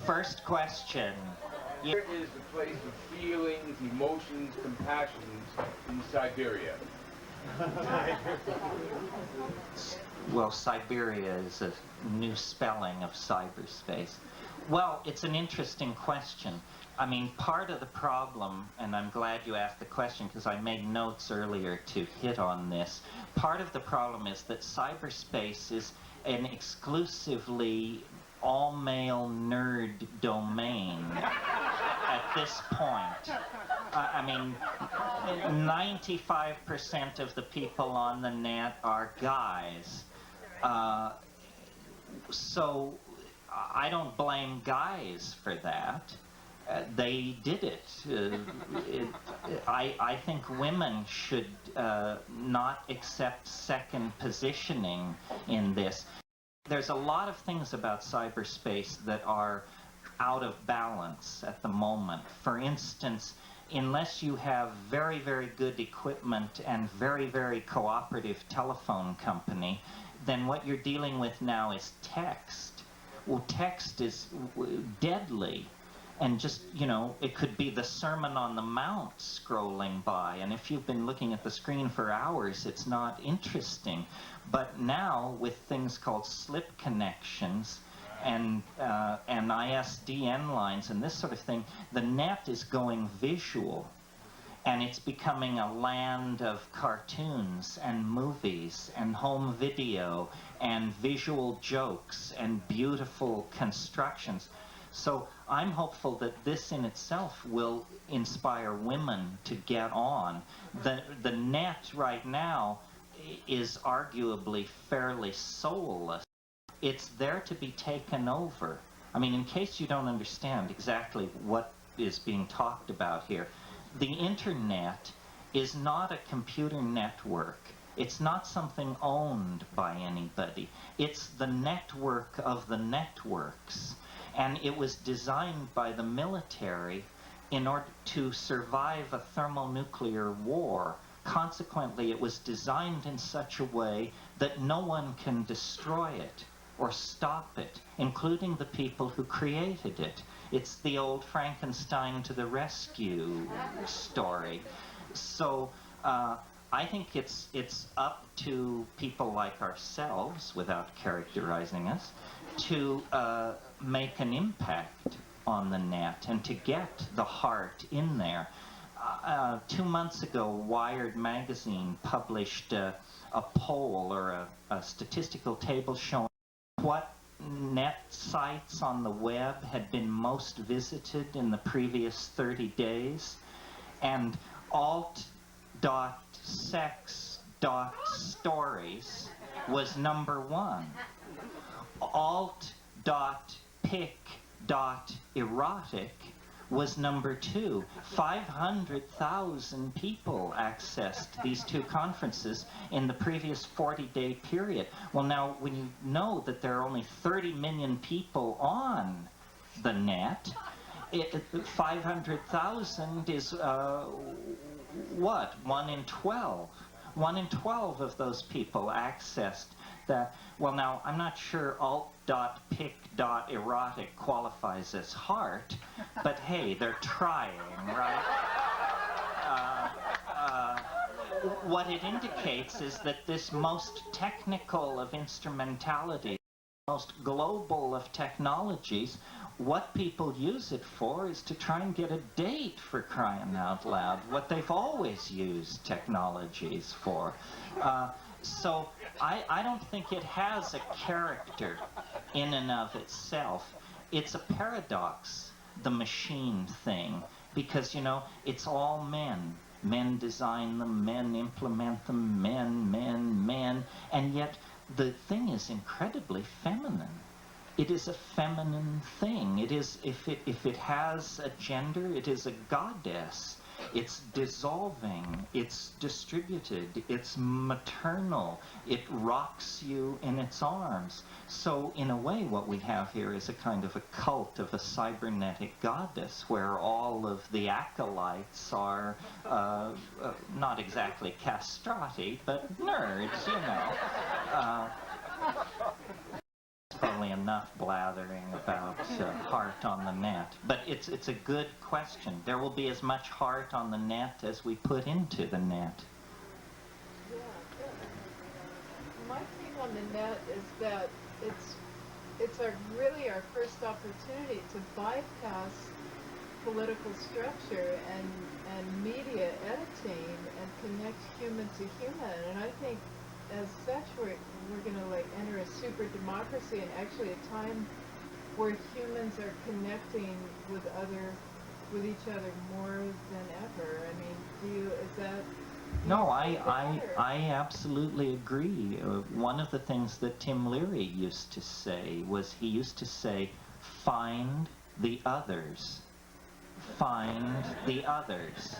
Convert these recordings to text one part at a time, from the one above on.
First question. Where is the place of feelings, emotions, compassions in Siberia? Well, Siberia is a new spelling of cyberspace. Well, it's an interesting question. I mean, part of the problem, and I'm glad you asked the question because I made notes earlier to hit on this, part of the problem is that cyberspace is an exclusively all-male nerd domain at this point. I mean, 95% of the people on the net are guys. So I don't blame guys for that. They did it. I think women should not accept second positioning in this. There's a lot of things about cyberspace that are out of balance at the moment. For instance, unless you have very, very good equipment and very, very cooperative telephone company, then what you're dealing with now is text. Well, text is deadly. And just, you know, it could be the Sermon on the Mount scrolling by. And if you've been looking at the screen for hours, it's not interesting. But now, with things called slip connections and ISDN lines and this sort of thing, the net is going visual. And it's becoming a land of cartoons and movies and home video and visual jokes and beautiful constructions. So I'm hopeful that this in itself will inspire women to get on. The net right now is arguably fairly soulless. It's there to be taken over. I mean, in case you don't understand exactly what is being talked about here, the internet is not a computer network. It's not something owned by anybody. It's the network of the networks. And it was designed by the military in order to survive a thermonuclear war. Consequently, it was designed in such a way that no one can destroy it or stop it, including the people who created it. It's the old Frankenstein to the rescue story. So I think it's up to people like ourselves, without characterizing us, to make an impact on the net and to get the heart in there. 2 months ago, Wired magazine published a poll or a statistical table showing what net sites on the web had been most visited in the previous 30 days. And alt.sex.stories was #1. alt.pic.erotic was #2. 500,000 people accessed these two conferences in the previous 40-day period. Well, now, when you know that there are only 30 million people on the net, 500,000 is, what, 1 in 12? 1 in 12 of those people accessed that. Well, now, I'm not sure alt.pic.erotic qualifies as heart, but hey, they're trying, right? What it indicates is that this most technical of instrumentalities, most global of technologies, what people use it for is to try and get a date, for crying out loud, what they've always used technologies for. So I don't think it has a character in and of itself. It's a paradox, the machine thing, because, you know, it's all men. Men design them, men implement them, men, and yet the thing is incredibly feminine. It is a feminine thing. It is, if it has a gender, it is a goddess. It's dissolving, it's distributed, it's maternal, it rocks you in its arms. So in a way what we have here is a kind of a cult of a cybernetic goddess where all of the acolytes are not exactly castrati, but nerds, you know. probably enough blathering about heart on the net. But it's a good question. There will be as much heart on the net as we put into the net. Yeah, my thing on the net is that it's really our first opportunity to bypass political structure and media editing and connect human to human. And I think as such we're going to like enter a super democracy and actually a time where humans are connecting with each other more than ever. I mean, is that? No, I absolutely agree. One of the things that Tim Leary used to say was he used to say, find the others. Find the others.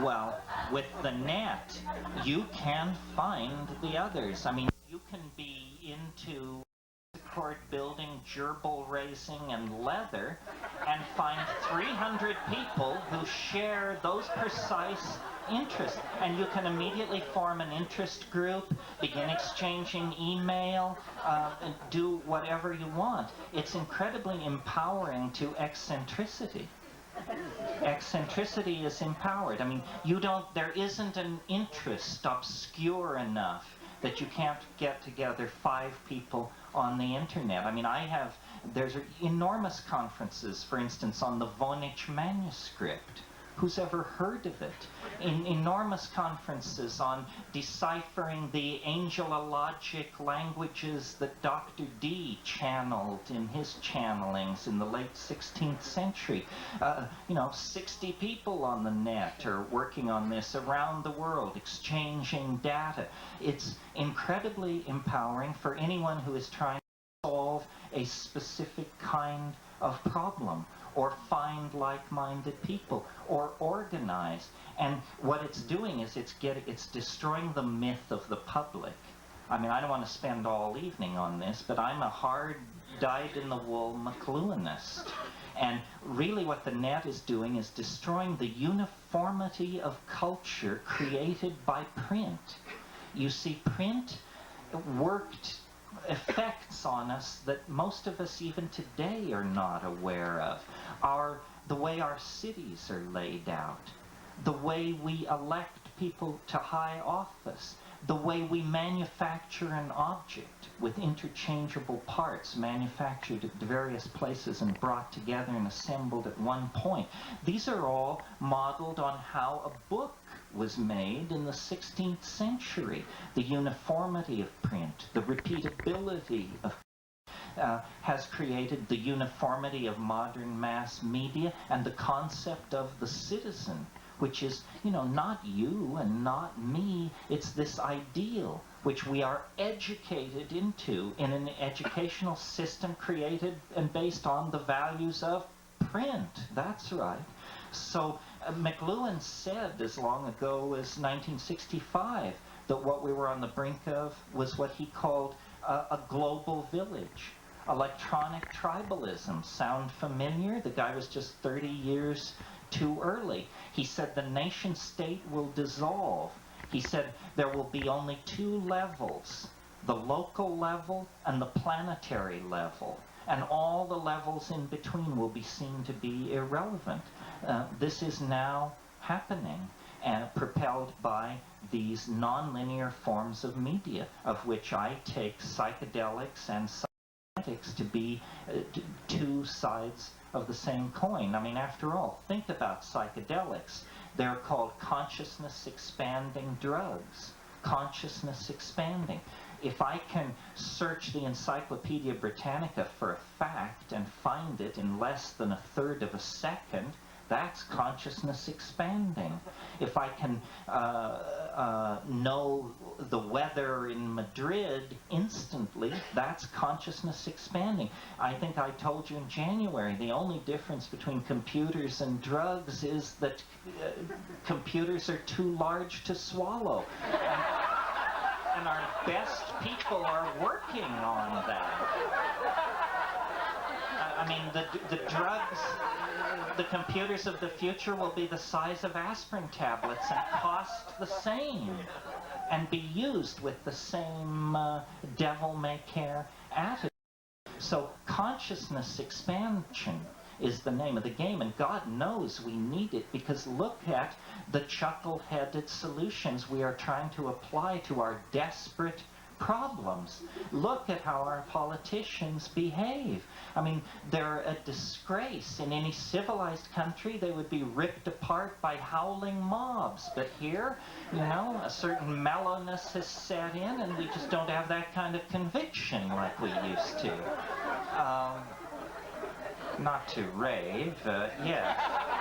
Well, with the net, you can find the others. I mean, you can be into court building, gerbil racing, and leather, and find 300 people who share those precise interests. And you can immediately form an interest group, begin exchanging email, and do whatever you want. It's incredibly empowering to eccentricity. Eccentricity is empowered. I mean, there isn't an interest obscure enough that you can't get together 5 people on the internet. I mean, there's enormous conferences, for instance, on the Voynich manuscript. Who's ever heard of it? Enormous conferences on deciphering the angelologic languages that Dr. Dee channeled in his channelings in the late 16th century. 60 people on the net are working on this around the world, exchanging data. It's incredibly empowering for anyone who is trying to solve a specific kind of problem, or find like-minded people, or organize. And what it's doing is it's destroying the myth of the public. I mean, I don't want to spend all evening on this, but I'm a hard, dyed-in-the-wool McLuhanist. And really what the net is doing is destroying the uniformity of culture created by print. You see, print worked effects on us that most of us even today are not aware of. The way our cities are laid out, the way we elect people to high office, the way we manufacture an object with interchangeable parts manufactured at various places and brought together and assembled at one point. These are all modeled on how a book was made in the 16th century. The uniformity of print, the repeatability of has created the uniformity of modern mass media and the concept of the citizen, which is, not you and not me. It's this ideal which we are educated into in an educational system created and based on the values of print. That's right. So McLuhan said as long ago as 1965 that what we were on the brink of was what he called a global village. Electronic tribalism. Sound familiar? The guy was just 30 years too early. He said the nation state will dissolve. He said there will be only 2 levels, the local level and the planetary level. And all the levels in between will be seen to be irrelevant. This is now happening, and propelled by these nonlinear forms of media, of which I take psychedelics and cybernetics to be 2 sides of the same coin. I mean, after all, think about psychedelics. They're called consciousness expanding drugs. Consciousness expanding. If I can search the Encyclopedia Britannica for a fact and find it in less than 1/3 of a second, that's consciousness expanding. If I can know the weather in Madrid instantly, that's consciousness expanding. I think I told you in January, the only difference between computers and drugs is that computers are too large to swallow. And our best people are working on that. I mean, the drugs, the computers of the future will be the size of aspirin tablets and cost the same and be used with the same devil-may-care attitude. So consciousness expansion is the name of the game, and God knows we need it, because look at the chuckle-headed solutions we are trying to apply to our desperate problems. Look at how our politicians behave. I mean, they're a disgrace. In any civilized country, they would be ripped apart by howling mobs. But here, you know, a certain mellowness has set in, and we just don't have that kind of conviction like we used to. Not to rave, yeah.